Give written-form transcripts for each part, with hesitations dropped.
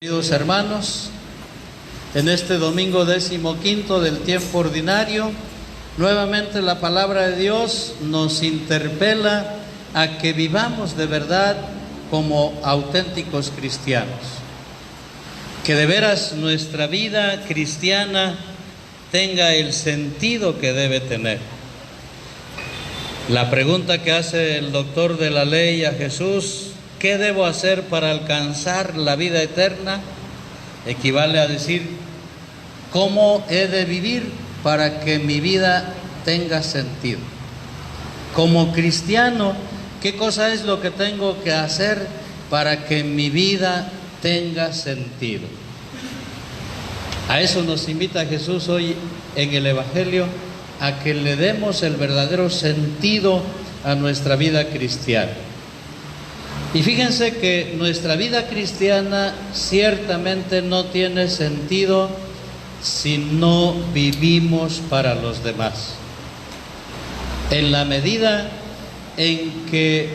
Queridos hermanos, en este domingo 15º del tiempo ordinario, nuevamente la palabra de Dios nos interpela a que vivamos de verdad como auténticos cristianos, que de veras nuestra vida cristiana tenga el sentido que debe tener. La pregunta que hace el doctor de la ley a Jesús: ¿qué debo hacer para alcanzar la vida eterna?, equivale a decir: ¿cómo he de vivir para que mi vida tenga sentido? Como cristiano, ¿qué cosa es lo que tengo que hacer para que mi vida tenga sentido? A eso nos invita Jesús hoy en el Evangelio, a que le demos el verdadero sentido a nuestra vida cristiana. Y fíjense que nuestra vida cristiana ciertamente no tiene sentido si no vivimos para los demás. En la medida en que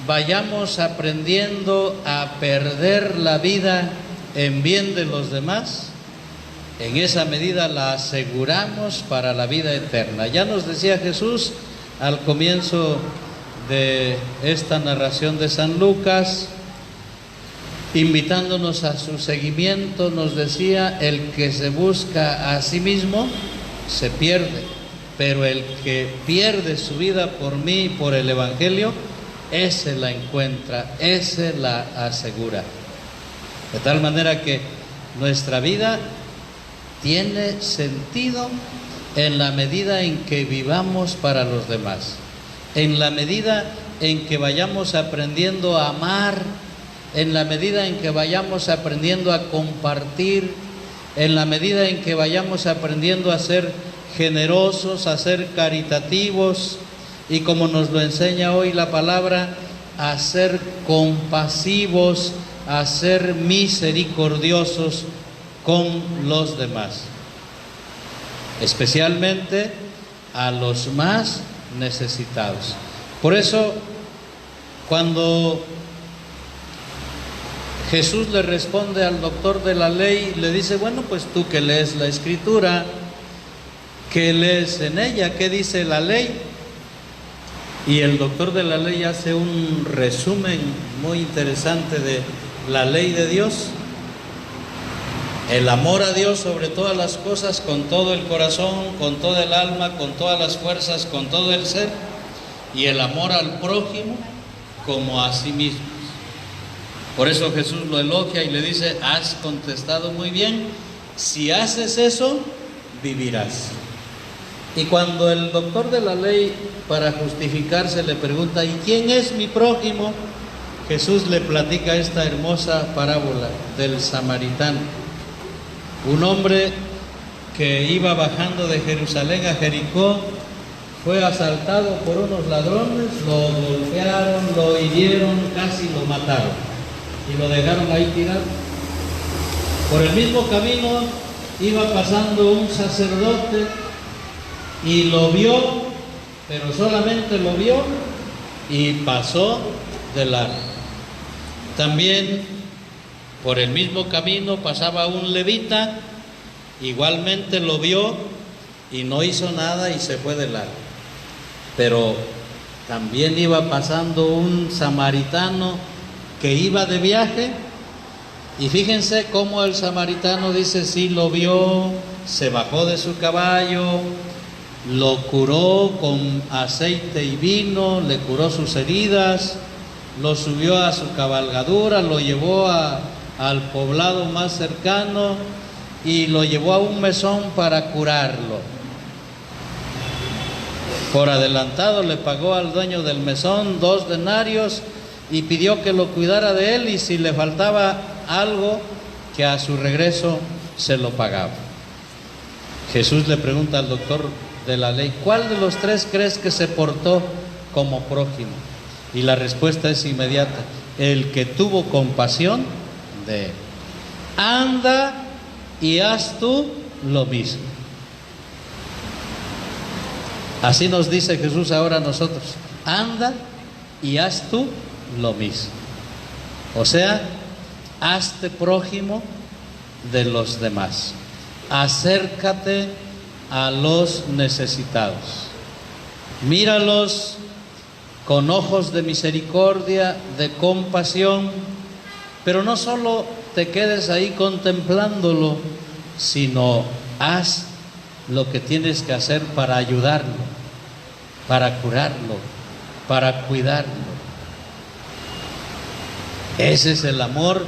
vayamos aprendiendo a perder la vida en bien de los demás, en esa medida la aseguramos para la vida eterna. Ya nos decía Jesús al comienzo de esta narración de San Lucas, invitándonos a su seguimiento, nos decía: el que se busca a sí mismo se pierde, pero el que pierde su vida por mí y por el Evangelio, ese la encuentra, ese la asegura. De tal manera que nuestra vida tiene sentido en la medida en que vivamos para los demás, en la medida en que vayamos aprendiendo a amar, en la medida en que vayamos aprendiendo a compartir, en la medida en que vayamos aprendiendo a ser generosos, a ser caritativos y, como nos lo enseña hoy la palabra, a ser compasivos, a ser misericordiosos con los demás, especialmente a los más necesitados. Por eso, cuando Jesús le responde al doctor de la ley, le dice: bueno, pues tú que lees la Escritura, ¿qué lees en ella? ¿Qué dice la ley? Y el doctor de la ley hace un resumen muy interesante de la ley de Dios. El amor a Dios sobre todas las cosas, con todo el corazón, con toda el alma, con todas las fuerzas, con todo el ser, y el amor al prójimo como a sí mismos. Por eso Jesús lo elogia y le dice: has contestado muy bien, si haces eso, vivirás. Y cuando el doctor de la ley, para justificarse, le pregunta: ¿y quién es mi prójimo?, Jesús le platica esta hermosa parábola del samaritano. Un hombre que iba bajando de Jerusalén a Jericó fue asaltado por unos ladrones, lo golpearon, lo hirieron, casi lo mataron y lo dejaron ahí tirado. Por el mismo camino iba pasando un sacerdote y lo vio, pero solamente lo vio y pasó de largo. También por el mismo camino pasaba un levita, igualmente lo vio y no hizo nada y se fue de largo. Pero también iba pasando un samaritano que iba de viaje, y fíjense cómo el samaritano dice: sí lo vio, se bajó de su caballo, lo curó con aceite y vino, le curó sus heridas, lo subió a su cabalgadura, lo llevó al poblado más cercano y lo llevó a un mesón para curarlo. Por adelantado le pagó al dueño del mesón 2 denarios y pidió que lo cuidara de él, y si le faltaba algo, que a su regreso se lo pagaba. Jesús le pregunta al doctor de la ley: ¿cuál de los 3 crees que se portó como prójimo? Y la respuesta es inmediata: el que tuvo compasión de él. Anda y haz tú lo mismo. Así nos dice Jesús ahora a nosotros: anda y haz tú lo mismo. O sea, hazte prójimo de los demás. Acércate a los necesitados. Míralos con ojos de misericordia, de compasión, pero no solo te quedes ahí contemplándolo, sino haz lo que tienes que hacer para ayudarlo, para curarlo, para cuidarlo. Ese es el amor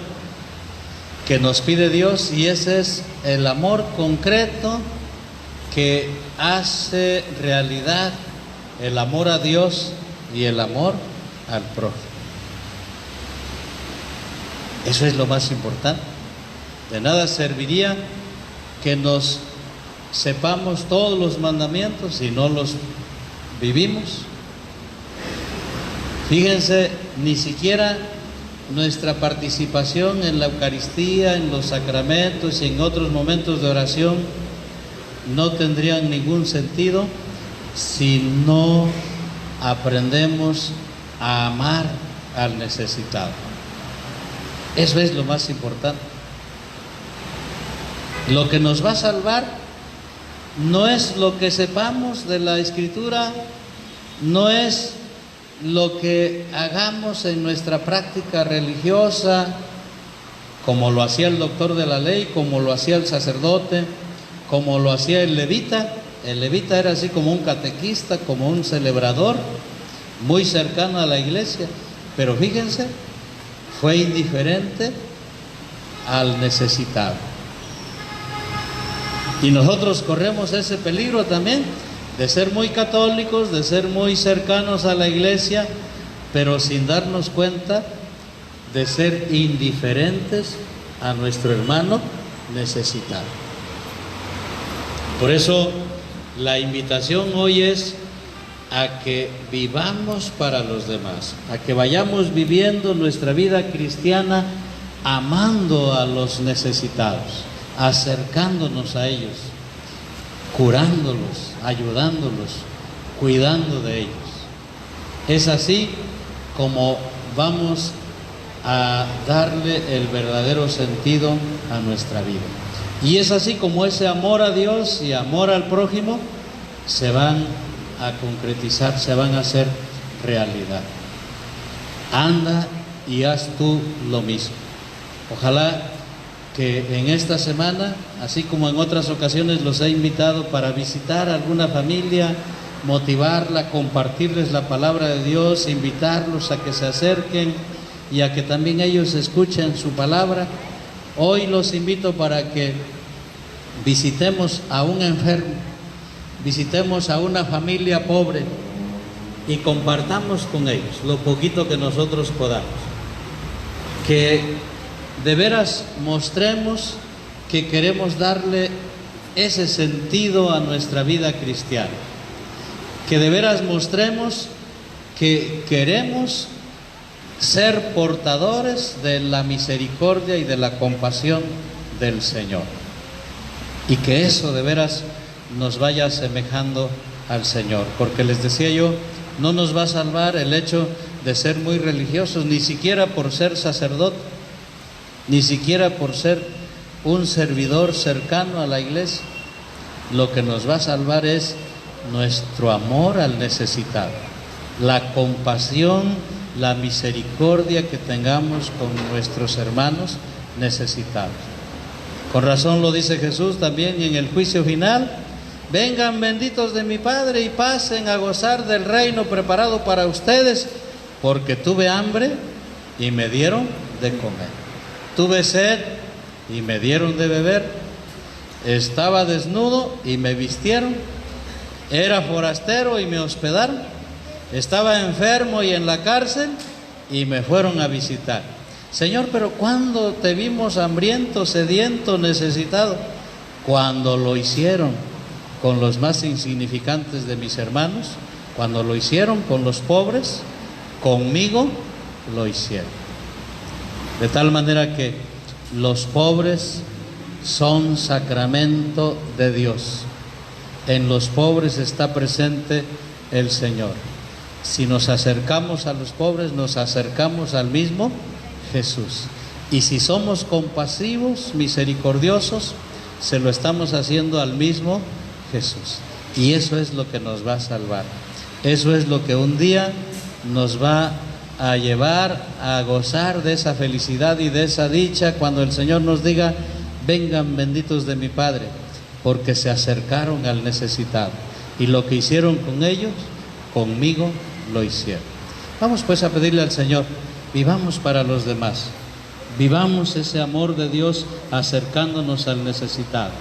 que nos pide Dios, y ese es el amor concreto que hace realidad el amor a Dios y el amor al prójimo. Eso es lo más importante. De nada serviría que nos sepamos todos los mandamientos si no los vivimos. Fíjense, ni siquiera nuestra participación en la Eucaristía, en los sacramentos y en otros momentos de oración no tendrían ningún sentido si no aprendemos a amar al necesitado. Eso es lo más importante. Lo que nos va a salvar no es lo que sepamos de la Escritura, no es lo que hagamos en nuestra práctica religiosa, como lo hacía el doctor de la ley, como lo hacía el sacerdote, como lo hacía el levita. El levita era así como un catequista, como un celebrador, muy cercano a la iglesia, pero fíjense, fue indiferente al necesitado. Y nosotros corremos ese peligro también, de ser muy católicos, de ser muy cercanos a la iglesia, pero sin darnos cuenta de ser indiferentes a nuestro hermano necesitado. Por eso la invitación hoy es a que vivamos para los demás, a que vayamos viviendo nuestra vida cristiana amando a los necesitados, acercándonos a ellos, curándolos, ayudándolos, cuidando de ellos. Es así como vamos a darle el verdadero sentido a nuestra vida. Y es así como ese amor a Dios y amor al prójimo se van a concretizar, se van a hacer realidad. Anda y haz tú lo mismo. Ojalá que en esta semana, así como en otras ocasiones los he invitado para visitar a alguna familia, motivarla, compartirles la palabra de Dios, invitarlos a que se acerquen y a que también ellos escuchen su palabra. Hoy los invito para que visitemos a un enfermo, visitemos a una familia pobre y compartamos con ellos lo poquito que nosotros podamos. Que de veras mostremos que queremos darle ese sentido a nuestra vida cristiana. Que de veras mostremos que queremos ser portadores de la misericordia y de la compasión del Señor. Y que eso de veras nos vaya asemejando al Señor. Porque les decía yo, no nos va a salvar el hecho de ser muy religiosos, ni siquiera por ser sacerdote, ni siquiera por ser un servidor cercano a la iglesia. Lo que nos va a salvar es nuestro amor al necesitado, la compasión, la misericordia que tengamos con nuestros hermanos necesitados. Con razón lo dice Jesús también, y en el juicio final: vengan benditos de mi Padre y pasen a gozar del reino preparado para ustedes, porque tuve hambre y me dieron de comer, tuve sed y me dieron de beber, estaba desnudo y me vistieron, era forastero y me hospedaron, estaba enfermo y en la cárcel y me fueron a visitar. Señor, pero ¿cuándo te vimos hambriento, sediento, necesitado? Cuando lo hicieron con los más insignificantes de mis hermanos, cuando lo hicieron con los pobres, conmigo lo hicieron. De tal manera que los pobres son sacramento de Dios. En los pobres está presente el Señor. Si nos acercamos a los pobres, nos acercamos al mismo Jesús. Y si somos compasivos, misericordiosos, se lo estamos haciendo al mismo Jesús. Y eso es lo que nos va a salvar. Eso es lo que un día nos va a llevar a gozar de esa felicidad y de esa dicha cuando el Señor nos diga: vengan benditos de mi Padre, porque se acercaron al necesitado. Y lo que hicieron con ellos, conmigo lo hicieron. Vamos pues a pedirle al Señor, vivamos para los demás. Vivamos ese amor de Dios acercándonos al necesitado.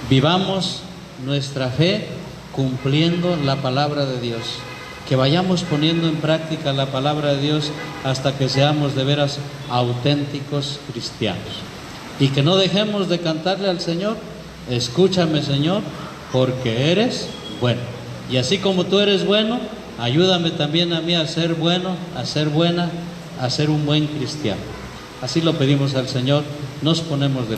Vivamos nuestra fe cumpliendo la palabra de Dios. Que vayamos poniendo en práctica la palabra de Dios hasta que seamos de veras auténticos cristianos. Y que no dejemos de cantarle al Señor: escúchame, Señor, porque eres bueno. Y así como tú eres bueno, ayúdame también a mí a ser bueno, a ser buena, a ser un buen cristiano. Así lo pedimos al Señor, nos ponemos de pie.